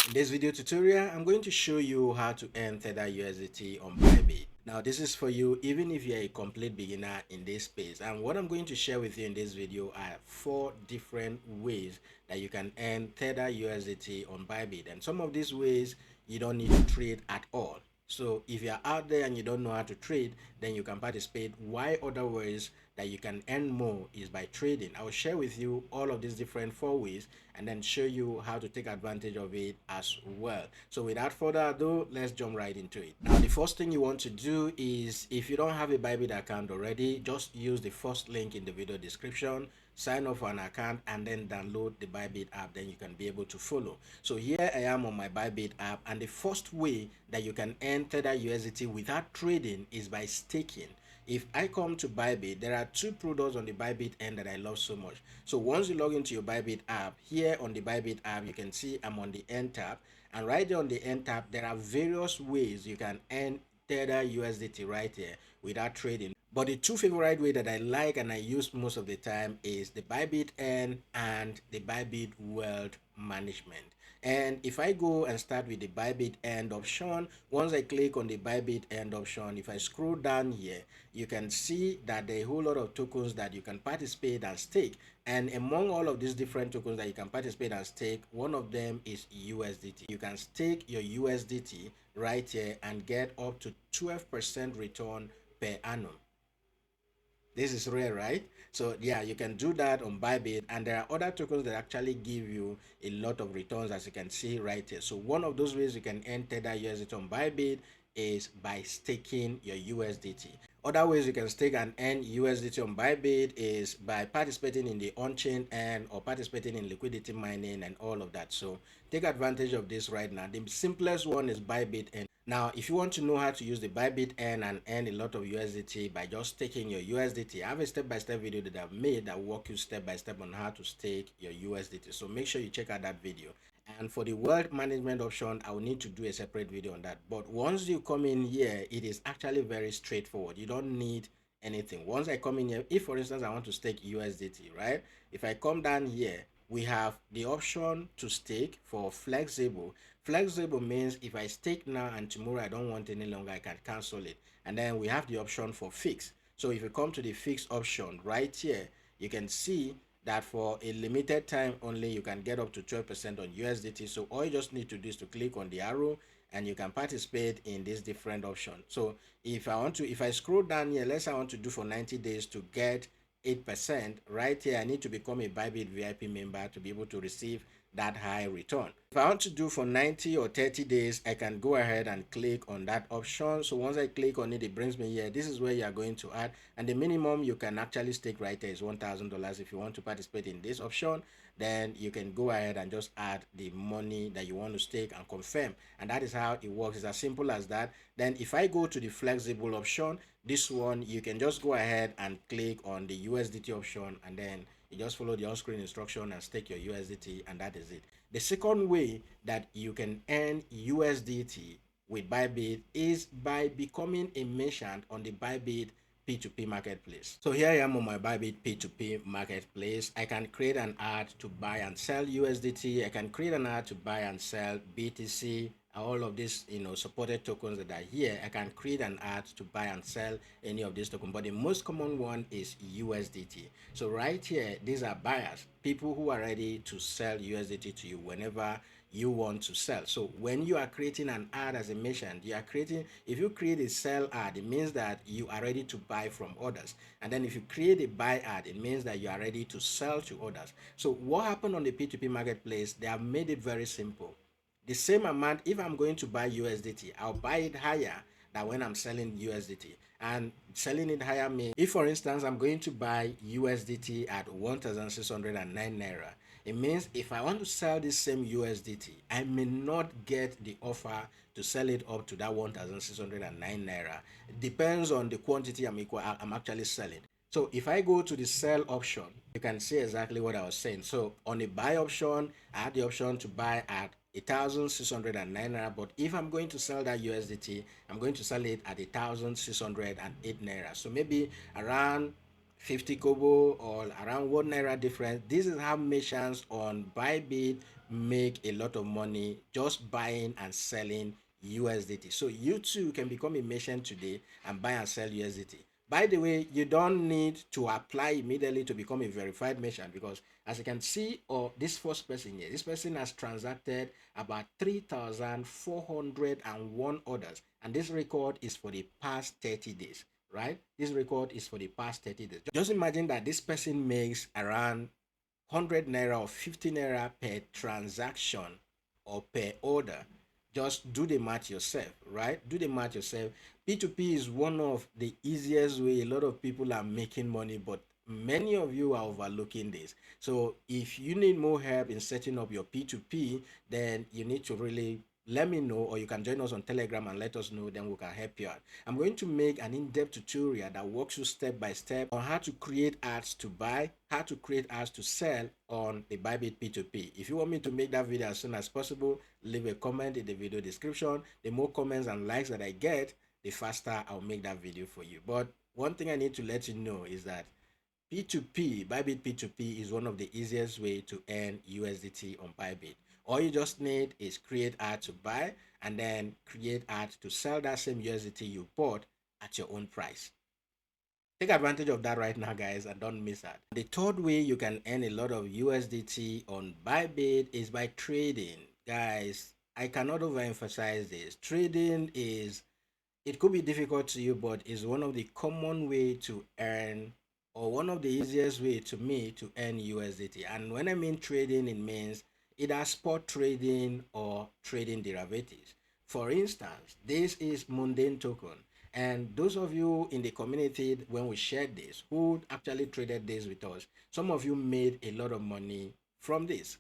In this video tutorial, I'm going to show you how to earn Tether USDT on Bybit. Now, this is for you even if you're a complete beginner in this space. And what I'm going to share with you in this video are 4 different ways that you can earn Tether USDT on Bybit. And some of these ways, you don't need to trade at all. So if you're out there and you don't know how to trade, then you can participate. Why other ways that you can earn more is by trading. I will share with you all of these different 4 ways and then show you how to take advantage of it as well. So without further ado, let's jump right into it. Now, the first thing you want to do is, if you don't have a Bybit account already, just use the first link in the video description, sign up for an account, and then download the Bybit app. Then you can be able to follow. So here I am on my Bybit app, and the first way that you can earn Tether USDT without trading is by staking. If I come to Bybit, there are 2 products on the Bybit end that I love so much. So once you log into your Bybit app, here on the Bybit app, you can see I'm on the end tab, and right there on the end tab, there are various ways you can earn Tether USDT right here without trading. But the 2 favorite way that I like and I use most of the time is the Bybit Earn and the Bybit Wealth Management. And if I go and start with the Bybit End option, once I click on the Bybit End option, if I scroll down here, you can see that there are a whole lot of tokens that you can participate and stake. And among all of these different tokens that you can participate and stake, one of them is USDT. You can stake your USDT right here and get up to 12% return per annum. This is rare, right? So yeah, you can do that on Bybit, and there are other tokens that actually give you a lot of returns, as you can see right here. So one of those ways you can earn Tether USDT on Bybit is by staking your USDT. Other ways you can stake and earn USDT on Bybit is by participating in the on-chain earn or participating in liquidity mining and all of that. So take advantage of this right now. The simplest one is Bybit Earn. Now, if you want to know how to use the Bybit Earn and earn a lot of USDT by just staking your USDT, I have a step-by-step video that I've made that will walk you step-by-step on how to stake your USDT. So make sure you check out that video. And for the wealth management option, I will need to do a separate video on that. But once you come in here, it is actually very straightforward. You don't need anything. Once I come in here, if for instance I want to stake USDT, right? If I come down here, we have the option to stake for flexible. Flexible means if I stake now and tomorrow I don't want any longer, I can cancel it. And then we have the option for fixed. So if you come to the fixed option right here, you can see that for a limited time only, you can get up to 12% on USDT. So all you just need to do is to click on the arrow and you can participate in this different option. So if I scroll down here, let's say I want to do for 90 days to get 8%, right here I need to become a Bybit VIP member to be able to receive that high return. If I want to do for 90 or 30 days, I can go ahead and click on that option. So once I click on it, it brings me here. This is where you are going to add, and the minimum you can actually stake right there is $1,000. If you want to participate in this option, then you can go ahead and just add the money that you want to stake and confirm, and that is how it works. It's as simple as that. Then if I go to the flexible option, this one you can just go ahead and click on the USDT option, and then you just follow the on-screen instruction and stake your USDT, and that is it. The second way that you can earn USDT with Bybit is by becoming a merchant on the Bybit P2P marketplace. So here I am on my Bybit P2P marketplace. I can create an ad to buy and sell USDT. I can create an ad to buy and sell BTC. All of these supported tokens that are here, I can create an ad to buy and sell any of these tokens, but the most common one is USDT. So right here, these are buyers, people who are ready to sell USDT to you whenever you want to sell. So when you are creating an ad as a merchant, if you create a sell ad, it means that you are ready to buy from others. And then if you create a buy ad, it means that you are ready to sell to others. So what happened on the P2P marketplace, they have made it very simple. The same amount, if I'm going to buy USDT, I'll buy it higher than when I'm selling USDT. And selling it higher means, if for instance I'm going to buy USDT at 1,609 naira, it means if I want to sell this same USDT, I may not get the offer to sell it up to that 1,609 naira. It depends on the quantity I'm actually selling. So if I go to the sell option, you can see exactly what I was saying. So on the buy option, I had the option to buy at 1,609 naira, but if I'm going to sell that USDT, I'm going to sell it at 1,608 naira. So maybe around 50 kobo or around 1 naira difference. This is how merchants on Bybit make a lot of money just buying and selling USDT. So you too can become a merchant today and buy and sell USDT. By the way, you don't need to apply immediately to become a verified merchant, because as you can see, or this first person here, this person has transacted about 3,401 orders, and this record is for the past 30 days, right? This record is for the past 30 days. Just imagine that this person makes around 100 naira or 50 naira per transaction or per order. Just do the math yourself, right? Do the math yourself. P2P is one of the easiest way. A lot of people are making money, but many of you are overlooking this. So if you need more help in setting up your P2P, then you need to really let me know, or you can join us on Telegram and let us know, then we can help you out. I'm going to make an in-depth tutorial that walks you step by step on how to create ads to buy, how to create ads to sell on the Bybit P2P. If you want me to make that video as soon as possible, leave a comment in the video description. The more comments and likes that I get, the faster I'll make that video for you. But one thing I need to let you know is that P2P, Bybit P2P is one of the easiest way to earn USDT on Bybit. All you just need is create ad to buy and then create ad to sell that same USDT you bought at your own price. Take advantage of that right now, guys, and don't miss that. The third way you can earn a lot of USDT on Bybit is by trading. Guys, I cannot overemphasize this. Trading is, it could be difficult to you, but it's one of the common way to earn, or one of the easiest way to me to earn USDT. And when I mean trading, it means either spot trading or trading derivatives. For instance, this is mundane token, and those of you in the community, when we shared this, who actually traded this with us, some of you made a lot of money from this,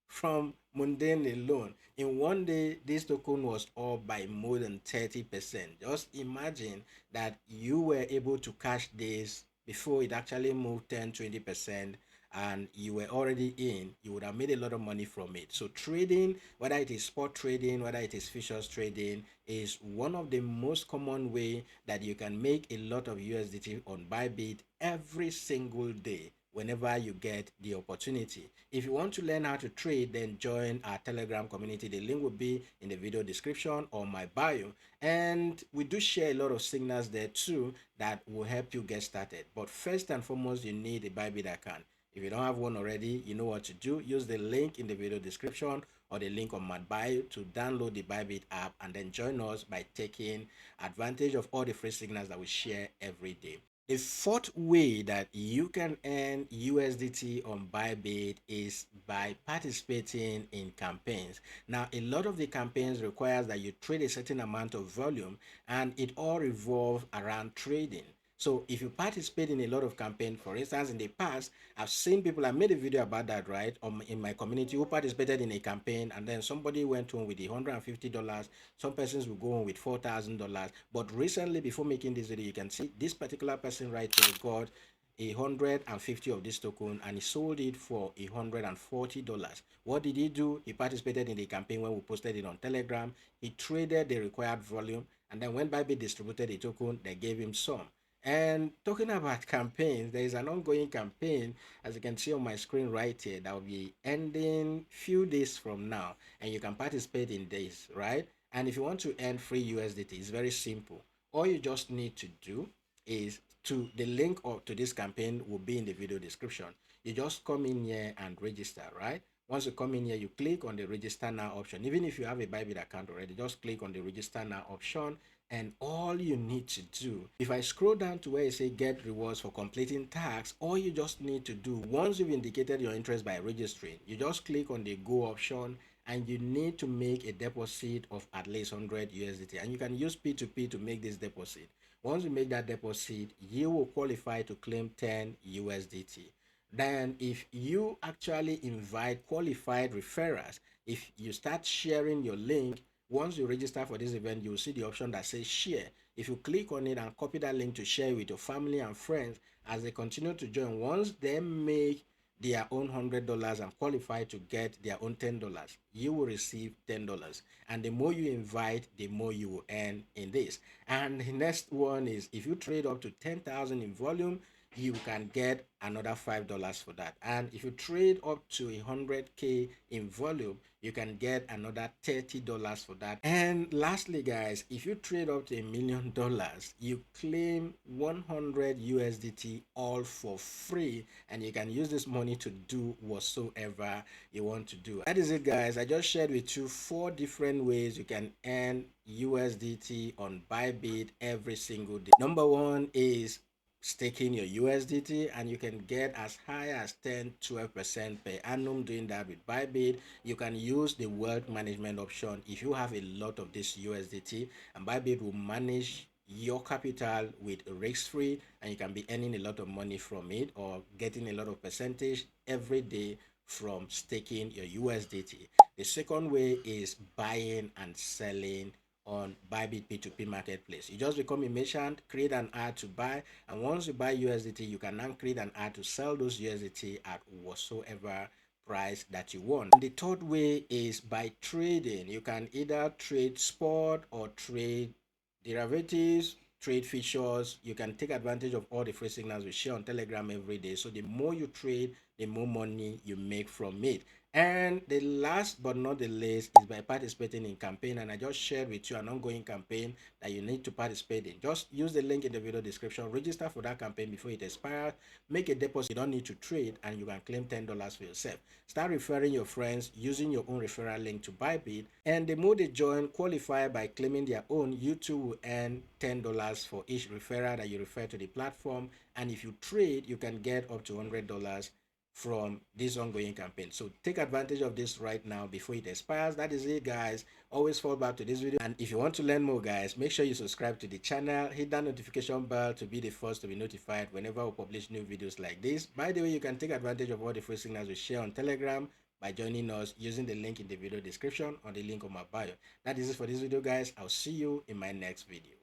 from mundane alone. In one day, this token was up by more than 30%. Just imagine that you were able to cash this before it actually moved 10-20%, and you were already in, you would have made a lot of money from it. So trading, whether it is spot trading, whether it is futures trading, is one of the most common way that you can make a lot of USDT on Bybit every single day whenever you get the opportunity. If you want to learn how to trade, then join our Telegram community. The link will be in the video description or my bio, and we do share a lot of signals there too that will help you get started. But first and foremost, you need a Bybit account. If you don't have one already, you know what to do. Use the link in the video description or the link on my bio to download the Bybit app and then join us by taking advantage of all the free signals that we share every day. The fourth way that you can earn USDT on Bybit is by participating in campaigns. Now, a lot of the campaigns requires that you trade a certain amount of volume, and it all revolves around trading. So if you participate in a lot of campaigns, for instance, in the past, I've seen people, I made a video about that, right, in my community, who participated in a campaign, and then somebody went home with $150. Some persons will go home with $4,000. But recently, before making this video, you can see this particular person right here got 150 of this token, and he sold it for $140. What did he do? He participated in the campaign when we posted it on Telegram. He traded the required volume, and then when Bybit distributed the token, they gave him some. And talking about campaigns, there is an ongoing campaign, as you can see on my screen right here, that will be ending few days from now, and you can participate in this, right? And if you want to earn free USDT, it's very simple. All you just need to do is the link to this campaign will be in the video description. You just come in here and register, right? Once you come in here, you click on the register now option. Even if you have a Bybit account already, just click on the register now option, and all you need to do, if I scroll down to where you say get rewards for completing tasks, all you just need to do, once you've indicated your interest by registering, you just click on the go option, and you need to make a deposit of at least 100 USDT, and you can use P2P to make this deposit. Once you make that deposit, you will qualify to claim 10 USDT. Then if you actually invite qualified referrals, if you start sharing your link, once you register for this event, you will see the option that says share. If you click on it and copy that link to share with your family and friends, as they continue to join, once they make their own $100 and qualify to get their own $10, you will receive $10. And the more you invite, the more you will earn in this. And the next one is, if you trade up to 10,000 in volume, you can get another $5 for that. And if you trade up to 100K in volume, you can get another $30 for that. And lastly, guys, if you trade up to $1 million, you claim 100 USDT all for free, and you can use this money to do whatsoever you want to do. That is it, guys. I just shared with you 4 different ways you can earn USDT on Bybit every single day. Number 1 is staking your USDT, and you can get as high as 10-12% per annum doing that with Bybit. You can use the wealth management option if you have a lot of this USDT, and Bybit will manage your capital with risk-free, and you can be earning a lot of money from it or getting a lot of percentage every day from staking your USDT. The second way is buying and selling on Bybit P2P marketplace. You just become a merchant, create an ad to buy, and once you buy USDT, you can now create an ad to sell those USDT at whatsoever price that you want. And the third way is by trading. You can either trade spot or trade derivatives, trade features. You can take advantage of all the free signals we share on Telegram every day. So the more you trade, the more money you make from it. And the last but not the least is by participating in campaign. And I just shared with you an ongoing campaign that you need to participate in. Just use the link in the video description, register for that campaign before it expires, make a deposit. You don't need to trade, and you can claim $10 for yourself. Start referring your friends using your own referral link to Bybit, and the more they join, qualify by claiming their own, you too will earn $10 for each referral that you refer to the platform. And if you trade, you can get up to $100 from this ongoing campaign. So take advantage of this right now before it expires. That is it, guys. Always fall back to this video, and if you want to learn more, guys, make sure you subscribe to the channel, hit that notification bell to be the first to be notified whenever we publish new videos like this. By the way, you can take advantage of all the free signals we share on Telegram by joining us using the link in the video description or the link on my bio. That is it for this video, guys. I'll see you in my next video.